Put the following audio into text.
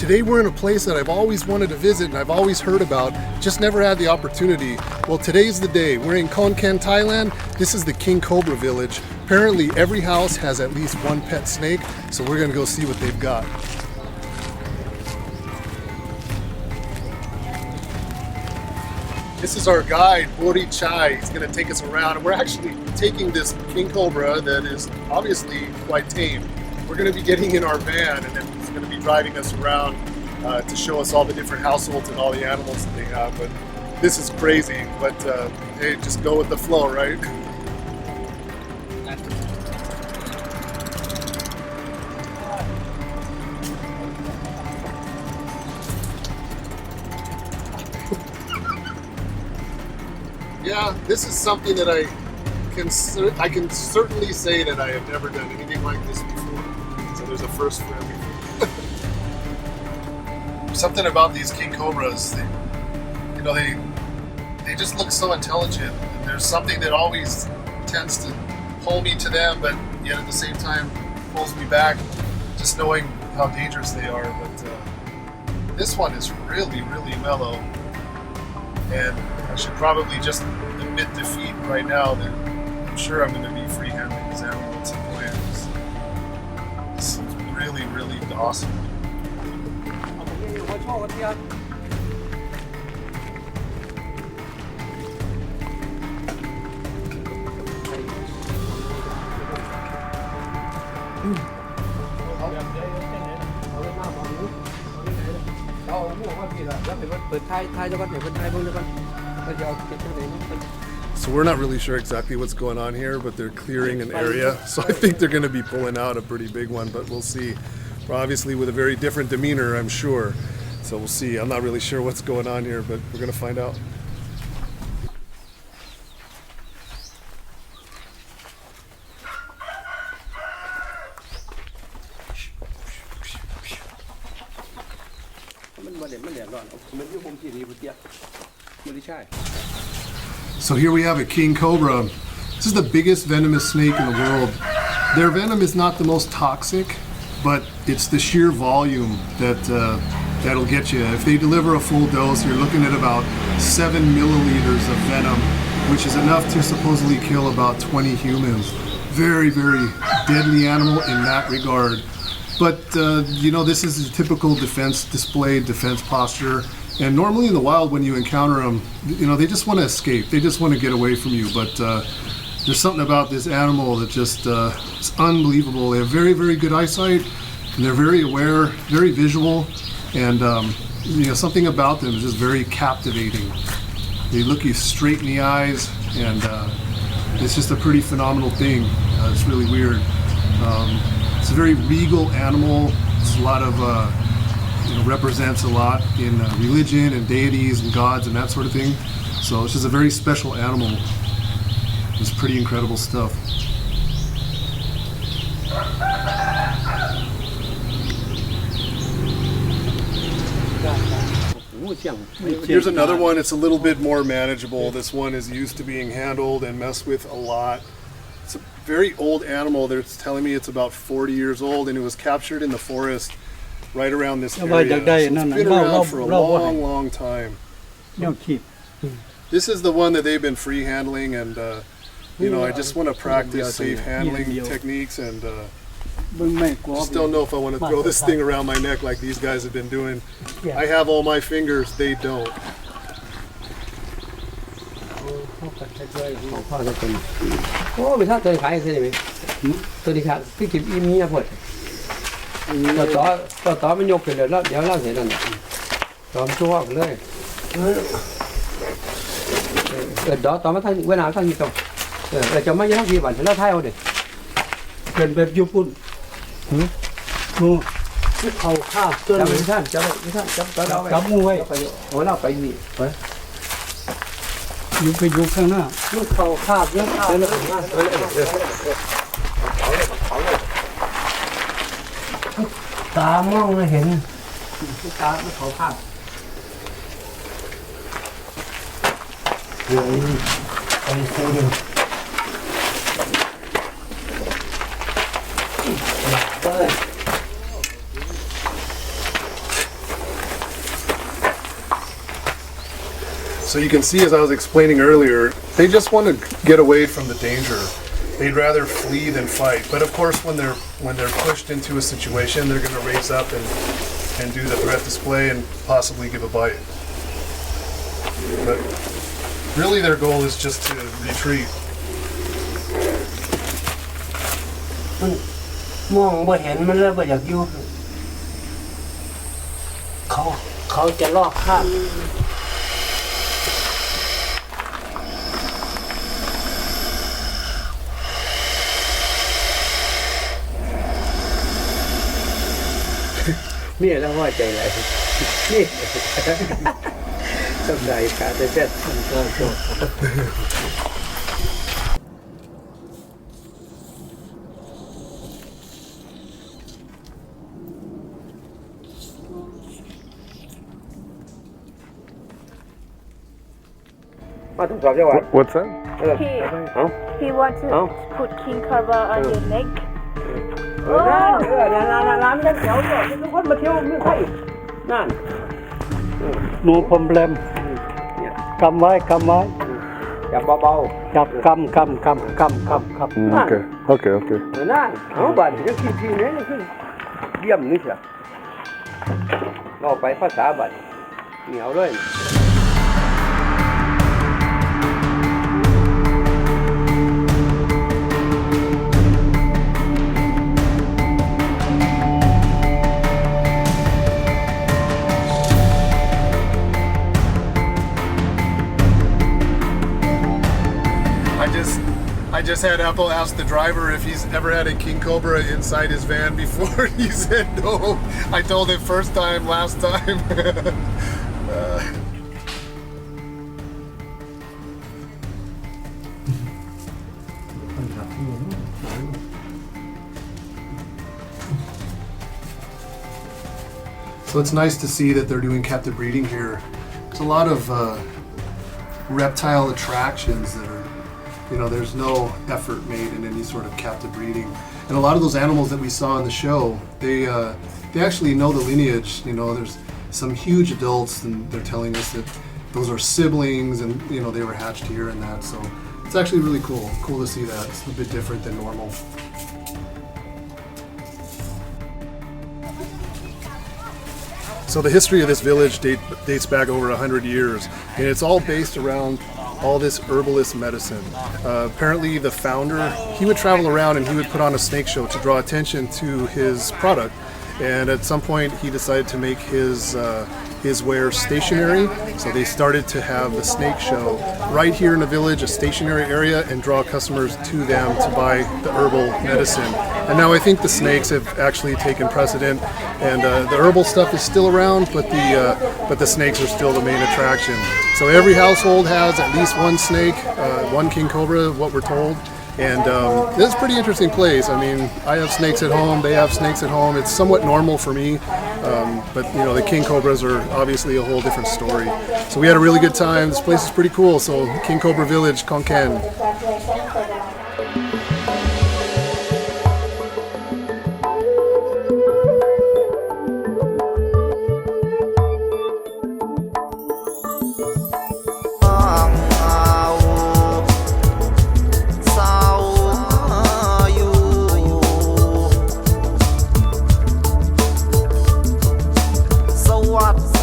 Today we're in a place that I've always wanted to visit and I've always heard about, just never had the opportunity. Well, today's the day. We're in Khon Kaen, Thailand. This is the King Cobra village. Apparently every house has at least one pet snake, so we're gonna go see what they've got. This is our guide, Bori Chai. He's gonna take us around, and we're actually taking this King Cobra that is obviously quite tame. We're gonna be getting in our van, and then he's gonna be driving us around to show us all the different households and all the animals that they have. But this is crazy, but hey, just go with the flow, right? Yeah, this is something that I can certainly say that I have never done anything like this before. So there's a first for everything. Something about these King Cobras, they just look so intelligent. And there's something that always tends to pull me to them, but yet at the same time pulls me back, just knowing how dangerous they are. But this one is really, really mellow. And I should probably just admit defeat right now that I'm sure I'm going to be free-handling this animal at some point. This is really, really awesome. So we're not really sure exactly what's going on here, but they're clearing an area. So I think they're going to be pulling out a pretty big one, but we'll see. Obviously with a very different demeanor, I'm sure. So we'll see. I'm not really sure what's going on here, but we're going to find out. So here we have a King Cobra. This is the biggest venomous snake in the world. Their venom is not the most toxic, but it's the sheer volume that'll get you. If they deliver a full dose, you're looking at about 7 milliliters of venom, which is enough to supposedly kill about 20 humans. Very, very deadly animal in that regard. But this is a typical defense posture. And normally in the wild, when you encounter them, they just want to escape. They just want to get away from you. But there's something about this animal that just is unbelievable. They have very, very good eyesight, and they're very aware, very visual, and something about them is just very captivating. They look you straight in the eyes, and it's just a pretty phenomenal thing. It's really weird. It's a very regal animal. It's a lot of represents a lot in religion and deities and gods and that sort of thing. So it's just a very special animal. It's pretty incredible stuff. Here's another one. It's a little bit more manageable. This one is used to being handled and messed with a lot. It's a very old animal. They're telling me it's about 40 years old, and it was captured in the forest right around this area. So it's been around for a long, long time. This is the one that they've been free handling, and I just want to practice safe handling techniques, and just don't know if I want to throw this thing around my neck like these guys have been doing. I have all my fingers, they don't. So you can see, as I was explaining earlier, they just want to get away from the danger. They'd rather flee than fight. But of course, when they're pushed into a situation, they're going to raise up and do the threat display and possibly give a bite. But really, their goal is just to retreat. มันมองบ่เห็นมันเลยบ่อยากอยู่เขาจะลอกคราบ นี่แล้วว่าใจไหลนี่สบายขาแต่เจ็ดก็จบ มาตรวจสอบจังหวัด What's that? He wants to put king cobra on your neck. ร้านกันแถวเนี่ยทุกคนมาเที่ยวเมืองไทยนั่น No problem กำไว้กำไว้ จับเบา จับกำ Okay. Okay. ๆนั่นเอาบัตรยังทีนี้นี่คือเยี่ยมนี่เชียวเราไปภาษาบัตรเหนียวเลย I just had Apple ask the driver if he's ever had a king cobra inside his van before. He said no. I told him first time, last time. So it's nice to see that they're doing captive breeding here. There's a lot of reptile attractions that are, there's no effort made in any sort of captive breeding. And a lot of those animals that we saw in the show, they actually know the lineage. There's some huge adults, and they're telling us that those are siblings, and they were hatched here and that. So it's actually really cool to see that. It's a bit different than normal. So the history of this village dates back over 100 years, and it's all based around all this herbalist medicine. Apparently the founder, he would travel around and he would put on a snake show to draw attention to his product. And at some point he decided to make his wares stationary. So they started to have the snake show right here in the village, a stationary area, and draw customers to them to buy the herbal medicine. And now I think the snakes have actually taken precedent, and the herbal stuff is still around, but the snakes are still the main attraction. So every household has at least one snake, one king cobra, what we're told. And this is a pretty interesting place. I mean, I have snakes at home, they have snakes at home. It's somewhat normal for me, but the king cobras are obviously a whole different story. So we had a really good time. This place is pretty cool. So King Cobra Village, Khon Kaen. What?